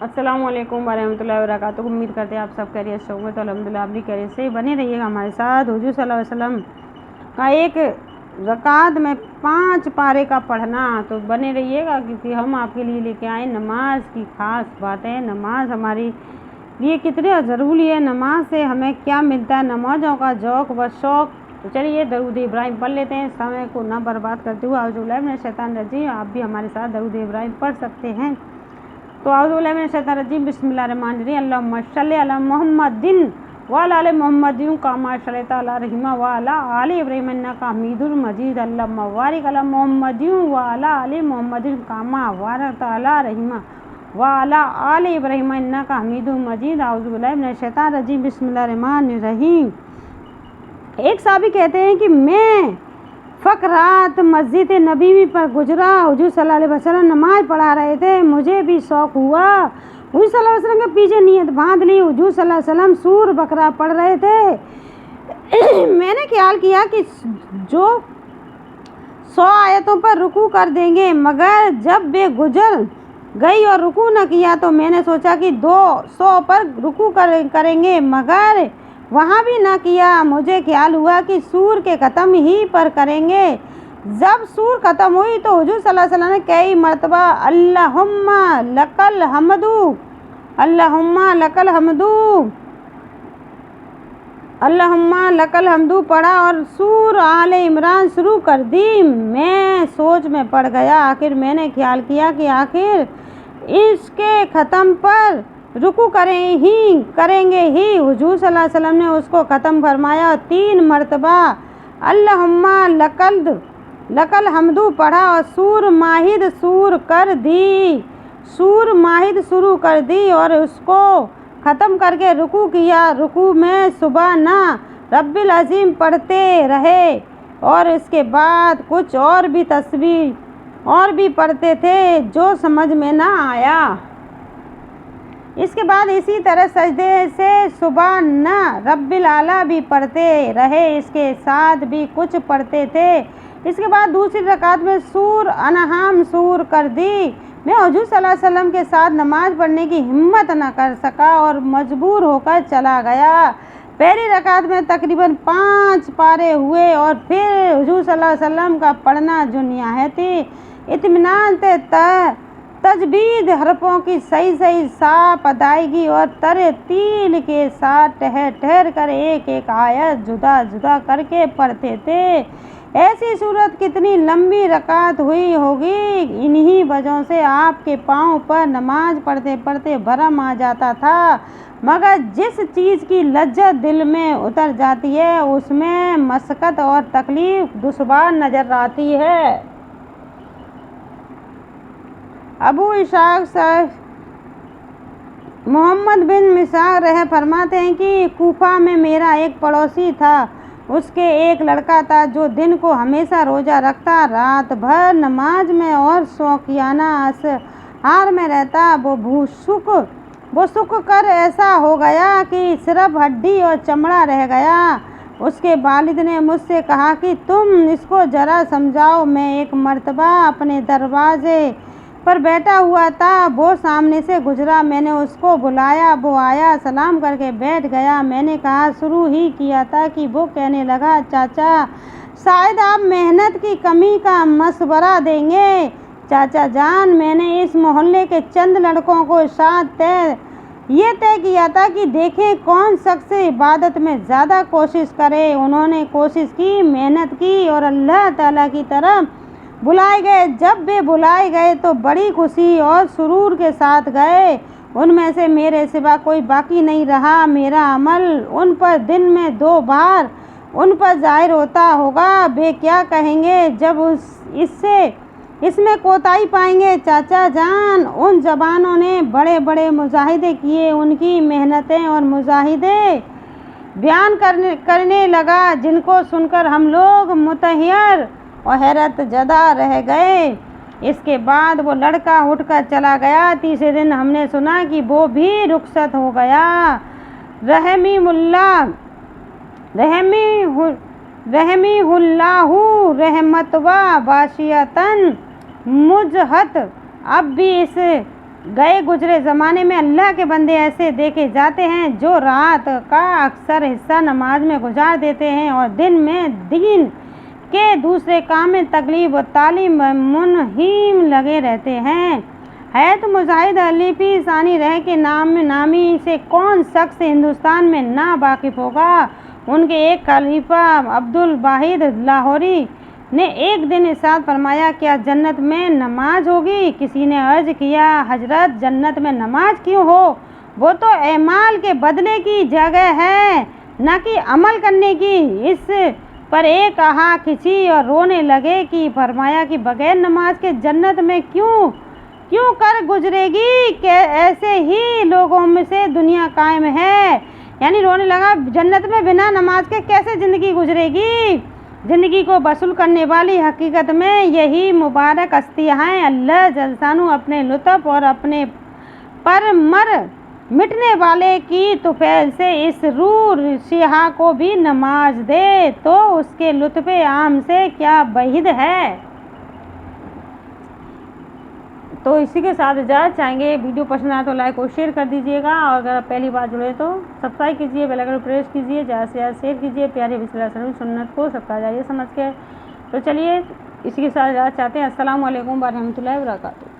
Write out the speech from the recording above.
अस्सलामु अलैकुम वरहमतुल्लाहि वबरकातुहू। उम्मीद करते हैं आप सब खैरियत से होंगे, तो अल्हम्दुलिल्लाह आप भी खैरियत से बने रहिएगा हमारे साथ। हुजूर सल्लल्लाहु अलैहि वसल्लम का एक रकात में 5 पारे का पढ़ना, तो बने रहिएगा क्योंकि हम आपके लिए लेके आए नमाज की ख़ास बातें। नमाज हमारी लिए कितने ज़रूरी है, नमाज से हमें क्या मिलता है, नमाज़ों का ज़ौक़ व शौक़। तो चलिए दरूद इब्राहिम पढ़ लेते हैं, समय को ना बर्बाद करते हुए। औज़ु बिल्लाहि मिनश शैतानिर रजीम। आप भी हमारे साथ दरूद इब्राहिम पढ़ सकते हैं। तो औज़ु बिल्लाहि मिनश शैतानिर रजीम। बिस्मिल्लाहिर्रहमानिर्रहीम। अल्लाहुम्मा सल्लि अला मुहम्मदिन व अला आलि मुहम्मदिन कमा सल्लैता अला इब्राहीम व अला आलि इब्राहीम इन्नका हमीदुम मजीद। अल्लाहुम्मा बारिक अला मुहम्मदिन व अला आलि मुहम्मदिन कमा बारकता अला इब्राहीम व अला आलि इब्राहीम इन्नका हमीदुम मजीद। औज़ु बिल्लाहि मिनश शैतानिर रजीम। बिस्मिल्लाहिर्रहमानिर्रहीम। एक साहबी कहते हैं कि मैं फ़करात मस्जिद नबी पर गुजरा, हुजूर सल्लल्लाहु अलैहि वसल्लम नमाज़ पढ़ा रहे थे, मुझे भी शौक़ हुआ। हुजूर सल्लल्लाहु अलैहि वसल्लम के पीछे नियत बांध ली। हुजूर सल्लल्लाहु अलैहि वसल्लम सूर बकरा पढ़ रहे थे। मैंने ख्याल किया कि जो 100 आयतों पर रुकू कर देंगे, मगर जब वे गुजर गई और रुकू न किया तो मैंने सोचा कि 200 पर रुकू करेंगे, मगर वहाँ भी ना किया। मुझे ख्याल हुआ कि सूर के ख़त्म ही पर करेंगे। जब सूर ख़त्म हुई तो हुजूर सल्लल्लाहु अलैहि वसल्लम ने कई मरतबा अल्लाहुम्मा लकल हमदू, अल्लाहुम्मा लकल हमदू, अल्लाहुम्मा लकल हमदू पढ़ा और सूर आले इमरान शुरू कर दी। मैं सोच में पड़ गया। आखिर मैंने ख्याल किया कि आखिर इसके ख़त्म पर रुकू करेंगे ही। हुजूर सल्लल्लाहु अलैहि वसल्लम ने उसको ख़त्म फरमाया और 3 मरतबा अल्लाहुम्मा लकल हमदू पढ़ा और सूर माहिद शुरू कर दी और उसको ख़त्म करके रुकू किया। रुकू में सुबहाना रब्बिल अज़ीम पढ़ते रहे और इसके बाद कुछ और भी तस्बीह और भी पढ़ते थे जो समझ में ना आया। इसके बाद इसी तरह सजदे से सुबहाना रब्बिल आला भी पढ़ते रहे, इसके साथ भी कुछ पढ़ते थे। इसके बाद दूसरी रकात में सूर अनहाम शुरू कर दी। मैं हुजूर सल्लल्लाहु अलैहि वसल्लम के साथ नमाज पढ़ने की हिम्मत न कर सका और मजबूर होकर चला गया। पहली रकात में तकरीबन 5 पारे हुए और फिर हुजूर सल्लल्लाहु अलैहि वसल्लम का पढ़ना जो निहायती इत्मीनान तजवीद हरफों की सही साफ अदायगी और तरतील के साथ ठहर कर एक एक आयत जुदा जुदा करके पढ़ते थे। ऐसी सूरत कितनी लंबी रकात हुई होगी। इन्हीं वजहों से आपके पाँव पर नमाज पढ़ते पढ़ते भरम आ जाता था, मगर जिस चीज़ की लज्जत दिल में उतर जाती है उसमें मशक्क़त और तकलीफ़ दुश्वार नज़र आती है। अबू इशाक साहब मोहम्मद बिन मिसाक रह फरमाते हैं कि कूफा में मेरा एक पड़ोसी था। उसके एक लड़का था जो दिन को हमेशा रोज़ा रखता, रात भर नमाज में और शौकियाना असहार में रहता। वो सुख कर ऐसा हो गया कि सिर्फ हड्डी और चमड़ा रह गया। उसके वालिद ने मुझसे कहा कि तुम इसको ज़रा समझाओ। मैं एक मर्तबा अपने दरवाज़े पर बैठा हुआ था, वो सामने से गुजरा। मैंने उसको बुलाया, वो आया, सलाम करके बैठ गया। मैंने कहा शुरू ही किया था कि वो कहने लगा, चाचा शायद आप मेहनत की कमी का मशवरा देंगे। चाचा जान, मैंने इस मोहल्ले के चंद लड़कों को साथ तय किया था कि देखें कौन शख्स इबादत में ज़्यादा कोशिश करे। उन्होंने कोशिश की, मेहनत की और अल्लाह ताला की तरफ बुलाए गए। जब वे बुलाए गए तो बड़ी खुशी और सुरूर के साथ गए। उनमें से मेरे सिवा कोई बाकी नहीं रहा। मेरा अमल उन पर दिन में 2 बार उन पर जाहिर होता होगा। वे क्या कहेंगे जब इसमें कोताही पाएंगे। चाचा जान, उन जवानों ने बड़े बड़े मुजाहिदे किए। उनकी मेहनतें और मुजाहिदे बयान करने लगा, जिनको सुनकर हम लोग मुतहयर और हैरत ज़दा रह गए। इसके बाद वो लड़का उठकर चला गया। तीसरे दिन हमने सुना कि वो भी रुखसत हो गया। रहमीहुल्लाहु रहमत व वाशियतन मुजहत। अब भी इस गए गुजरे ज़माने में अल्लाह के बंदे ऐसे देखे जाते हैं जो रात का अक्सर हिस्सा नमाज में गुजार देते हैं और दिन में दीन के दूसरे काम में तकलीफ व तालीम में मुनहीम लगे रहते हैं। हैत मुजाहिद अलीफी सानी रह के नामी से कौन शख्स हिंदुस्तान में ना वाकिफ़ होगा। उनके एक खलीफा अब्दुल वाहिद लाहौरी ने एक दिन इरशाद फरमाया, क्या जन्नत में नमाज होगी? किसी ने अर्ज किया, हजरत जन्नत में नमाज क्यों हो? वो तो एमाल के बदले की जगह है, न कि अमल करने की। इस पर एक कहा खिंची और रोने लगे कि फरमाया कि बगैर नमाज के जन्नत में क्यों कर गुजरेगी? कि ऐसे ही लोगों में से दुनिया कायम है। यानी रोने लगा, जन्नत में बिना नमाज के कैसे ज़िंदगी गुजरेगी? ज़िंदगी को वसूल करने वाली हकीकत में यही मुबारक हस्तियाँ हैं। अल्लाह जलशानु अपने लुत्फ़ और अपने पर मर मिटने वाले की तुफैल से इस रूह शिहा को भी नमाज दे तो उसके लुत्फ़ आम से क्या बहिद है। तो इसी के साथ इजाज़त चाहेंगे। वीडियो पसंद आए तो लाइक और शेयर कर दीजिएगा, और अगर आप पहली बार जुड़े तो सब्सक्राइब कीजिए, बेल आइकन प्रेस कीजिए, ज़्यादा से ज़्यादा शेयर कीजिए प्यारे बिस्मिल्लाह सुन्नत को सबका जारिया समझ के। तो चलिए इसी के साथ इजाज़त चाहते हैं। अस्सलामु अलैकुम व रहमतुल्लाहि व बरकातुहू।